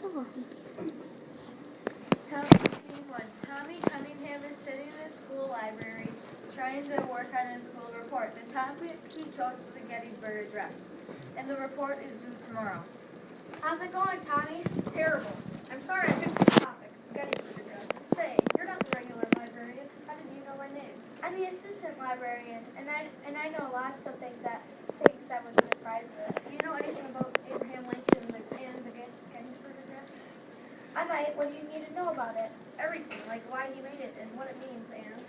Scene 1. Tommy Cunningham is sitting in the school library trying to work on his school report. The topic he chose is the Gettysburg Address, and the report is due tomorrow. How's it going, Tommy? Terrible. I'm sorry I picked this topic, the Gettysburg Address. Say, you're not the regular librarian. How did you know my name? I'm the assistant librarian, and I know lots of things that would surprise you. Do you know anything about Abraham Lincoln and the Gettysburg Address? I might. What do you need to know about it? Everything, like why he made it and what it means, and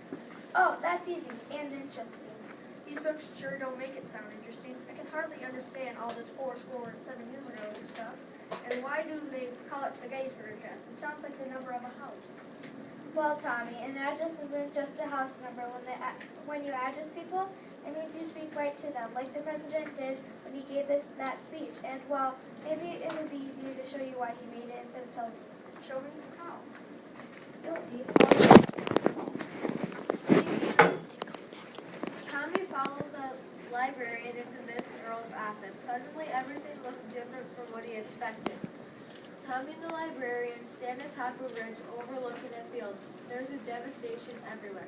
Oh, that's easy and interesting. these books sure don't make it sound interesting. I can hardly understand all this 4 score and 7 years ago and stuff. And why do they call it the Gettysburg Address? It sounds like the number of a house. Well, Tommy, an address isn't just a house number. When you address people, it means you speak right to them, like the president did when he gave that speech. And, well, maybe it would be easier to show you why he made it instead of telling you. Show me how. You'll see. Scene 2. Tommy follows a librarian into Miss Earle's office. Suddenly, everything looks different from what he expected. Tommy and the librarian stand atop a ridge overlooking a field. There is a devastation everywhere.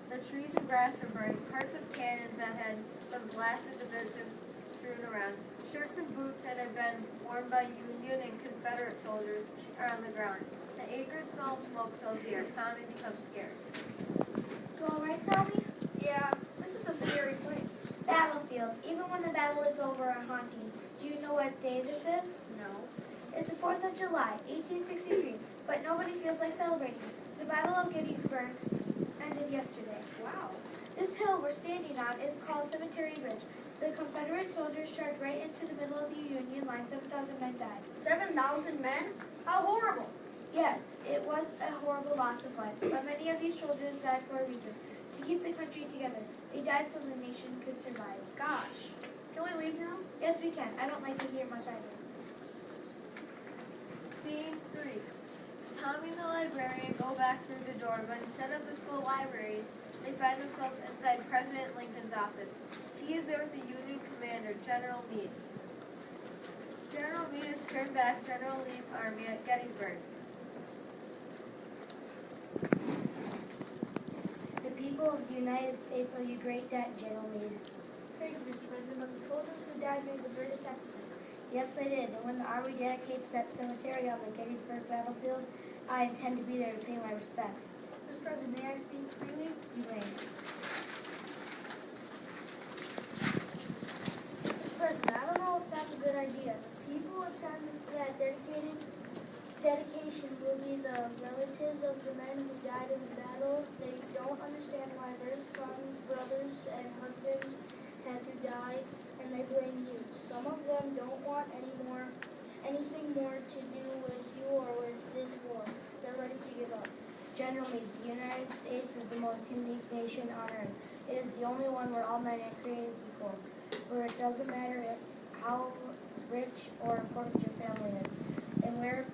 The trees and grass are burning. Parts of cannons that had been blasted to bits are strewn around. Shirts and boots that had been worn by Union and Confederate soldiers are on the ground. The acrid smell of smoke fills the air. Tommy becomes scared. You all right, Tommy? Yeah, this is a scary place. Battlefields, even when the battle is over, are haunting. Do you know what day this is? No. It's the 4th of July, 1863, but nobody feels like celebrating. The Battle of Gettysburg ended yesterday. Wow. This hill we're standing on is called Cemetery Ridge. The Confederate soldiers charged right into the middle of the Union line. 7,000 men died. 7,000 men? How horrible. Yes, it was a horrible loss of life, but many of these soldiers died for a reason, to keep the country together. They died so the nation could survive. Gosh. Can we leave now? Yes, we can. I don't like it here much either. Scene 3. Tommy and the librarian go back through the door, but instead of the school library, they find themselves inside President Lincoln's office. He is there with the Union commander, General Meade. General Meade has turned back General Lee's army at Gettysburg. The people of the United States owe you great debt, General Meade. Thank you, Mr. President, but the soldiers who died made the greatest sacrifices. Yes, they did. And when the Army dedicates that cemetery on the Gettysburg battlefield, I intend to be there to pay my respects. Mr. President, may I speak freely? You may. Mr. President, I don't know if that's a good idea. The people attend that dedication will be the relatives of the men who died in the battle. They don't understand why their sons, brothers, and husbands had to die, and they blame you. Some of them don't want anything more to do with you or with this war. They're ready to give up. General Meade, the United States is the most unique nation on earth. It is the only one where all men are created equal, where it doesn't matter how rich or important your family is, and where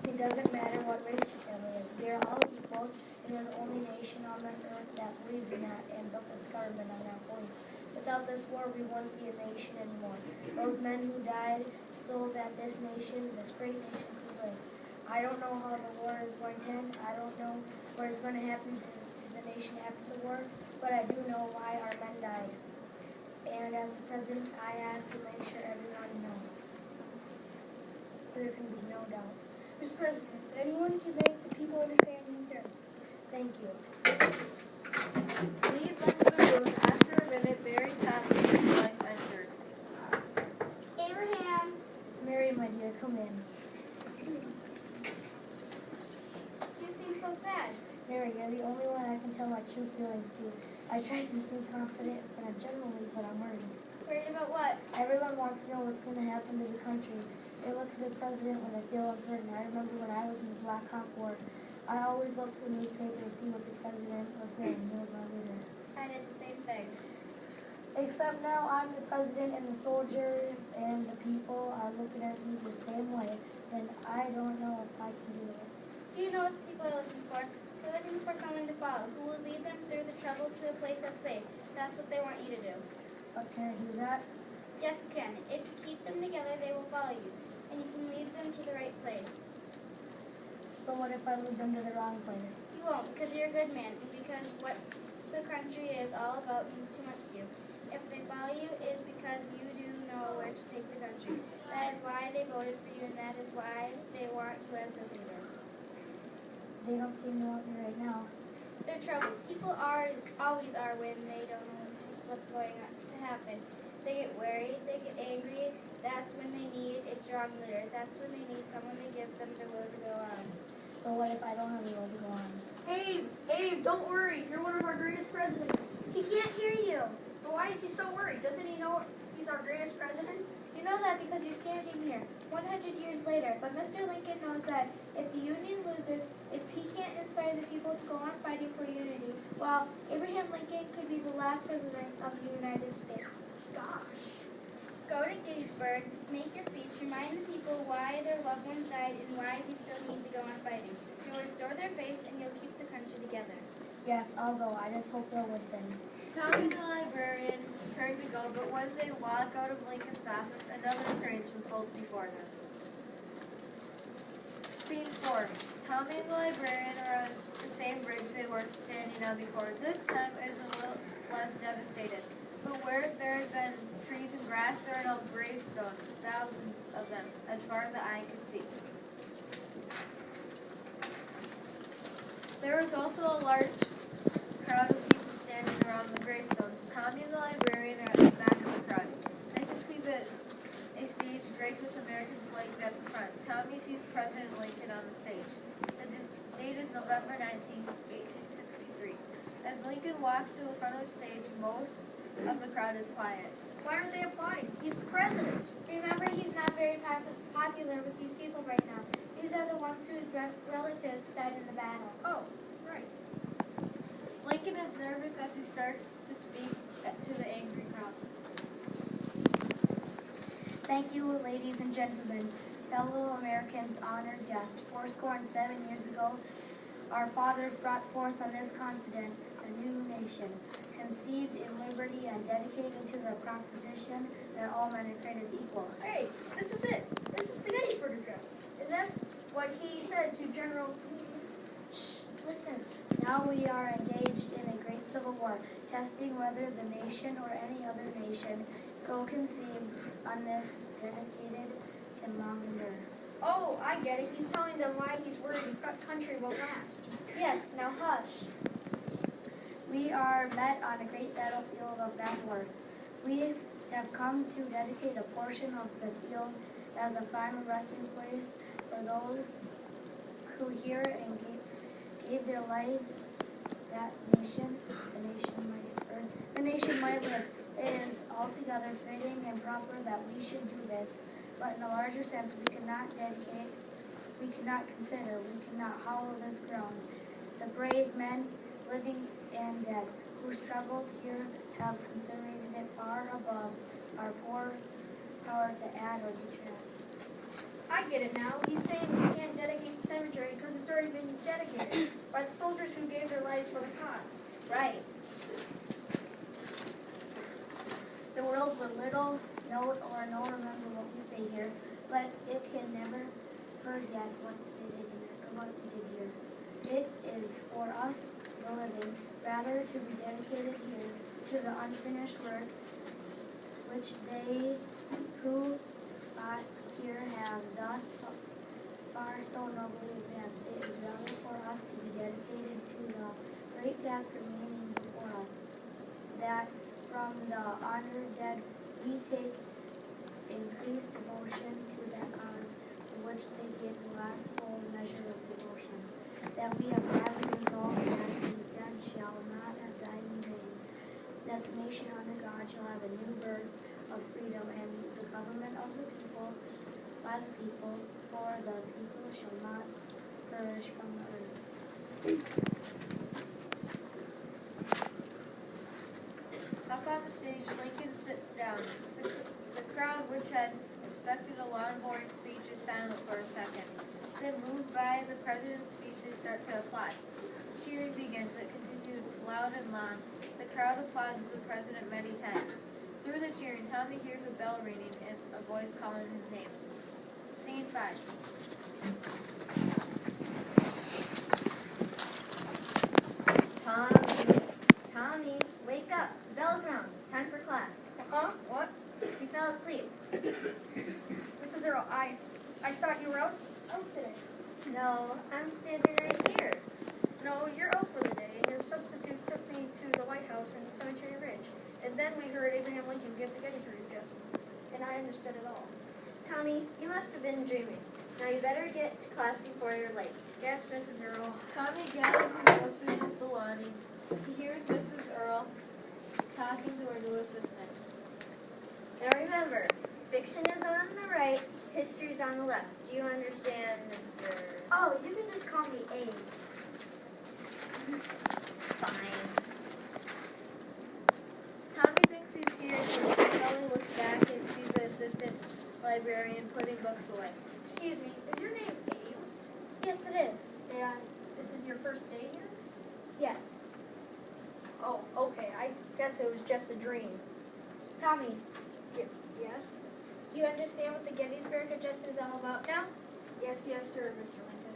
it doesn't matter what race your family is. We are all equal, and we are the only nation on the earth that believes in that and built its government on that belief. Without this war, we wouldn't be a nation anymore. Those men who died so that this nation, this great nation, could live. I don't know how the war is going to end. I don't know what is going to happen to the nation after the war, but I do know why our men died. And as the president, I have to make sure everyone knows. There can be no doubt. Mr. President, if anyone can make the people understand, you can. Thank you. Meade left the room. After a minute, Mary Tommy and his wife entered. Abraham! Mary, my dear, come in. You seem so sad. Mary, you're the only one I can tell my true feelings to. I try to seem confident, but I'm worried. Worried about what? Everyone wants to know what's going to happen to the country. They look to the president when they feel uncertain. I remember when I was in the Black Hawk War, I always looked to the newspaper to see what the president was saying. He was my leader. I did the same thing. Except now I'm the president and the soldiers and the people are looking at me the same way, and I don't know if I can do it. Do you know what the people are looking for? They're looking for someone to follow, who will lead them through the trouble to a place that's safe. That's what they want you to do. But can I do that? Yes, you can. If you keep them together, they will follow you, and you can lead them to the right place. what if I moved them to the wrong place? You won't, because you're a good man, and because what the country is all about means too much to you. If they follow you, it is because you do know where to take the country. That is why they voted for you, and that is why they want you as their leader. They don't seem to want me right now. They're trouble. People always are when they don't know what's going to happen. They get worried, they get angry. That's when they need a strong leader. That's when they need someone to give them the will to go on. But what if I don't have the will to go on? Abe, don't worry. You're one of our greatest presidents. He can't hear you. But why is he so worried? Doesn't he know he's our greatest president? You know that because you're standing here 100 years later. But Mr. Lincoln knows that if the Union loses, if he can't inspire the people to go on fighting for unity, well, Abraham Lincoln could be the last president of the United States. Gosh. Go to Gettysburg, make your speech, remind the people why their loved ones died and why we still need to go on fighting. You'll restore their faith and you'll keep the country together. Yes, I'll go. I just hope they'll listen. Tommy the librarian turned to go, but when they walked out of Lincoln's office, another strange unfolded before them. Scene 4. Tommy and the librarian are on the same bridge they were standing on before. This time it is a little less devastated. But where there had been trees and grass, there are now gravestones, thousands of them, as far as the eye could see. There was also a large crowd of people standing around the gravestones. Tommy and the librarian are at the back of the crowd. They can see a stage draped with American flags at the front. Tommy sees President Lincoln on the stage. The date is November 19, 1863. As Lincoln walks to the front of the stage, most of the crowd is quiet. Why aren't they applauding? He's the president. Remember, he's not very popular with these people right now. These are the ones whose relatives died in the battle. Oh, right. Lincoln is nervous as he starts to speak to the angry crowd. Thank you, ladies and gentlemen, fellow Americans, honored guests. 7 years ago, our fathers brought forth on this continent a new nation, conceived in liberty and dedicated to the proposition that all men are created equal. Hey, this is it. This is the Gettysburg Address. And that's what he said to General... Shh, listen. Now we are engaged in a great civil war, testing whether the nation or any other nation so conceived on this dedicated can long endure. Oh, I get it. He's telling them why he's worried the country won't last. Yes, now hush. We are met on a great battlefield of that war. We have come to dedicate a portion of the field as a final resting place for those who here and gave their lives that the nation might live. It is altogether fitting and proper that we should do this, but in a larger sense we cannot consider, we cannot hollow this ground. The brave men, living and dead, who struggled here have considered it far above our poor power to add or detract. I get it now. He's saying we can't dedicate the cemetery because it's already been dedicated by the soldiers who gave their lives for the cause. Right. The world will little note or no remember what we say here, but it can never forget what we did here. It is for us, the living, rather to be dedicated here to the unfinished work which they who fought here have thus far so nobly advanced. It is rather for us to be dedicated to the great task remaining before us, that from the honored dead we take increased devotion to that cause for which they give the last full measure of devotion, that we have gladly resolved that these dead shall not have died in vain, that the nation under God shall have a new birth of freedom and the government of the people by the people, for the people shall not perish from the earth. Up on the stage, Lincoln sits down. The crowd, which had expected a long, boring speech, is silent for a second. Then, moved by the president's speech, they start to applaud. Cheering begins. It continues loud and long. The crowd applauds the president many times. Through the cheering, Tommy hears a bell ringing and a voice calling his name. Scene 5. I thought you were out today. No, I'm standing right here. No, you're out for the day, and your substitute took me to the White House and Cemetery Ridge. And then we heard Abraham Lincoln give the Gettysburg Address, and I understood it all. Tommy, you must have been dreaming. Now you better get to class before you're late. Yes, Mrs. Earl. Tommy gathers his books and his belongings. He hears Mrs. Earl talking to her new assistant. Now remember, fiction is on the right, history is on the left. Do you understand, Mr. Oh, you can just call me Abe. Fine. Tommy thinks he's here, so Kelly looks back and sees the assistant librarian putting books away. Excuse me, is your name Abe? Yes, it is. And this is your first day here? Yes. Oh, okay. I guess it was just a dream. Tommy, Yes? do you understand what the Gettysburg Address is all about now? Yes, sir, Mr. Lincoln.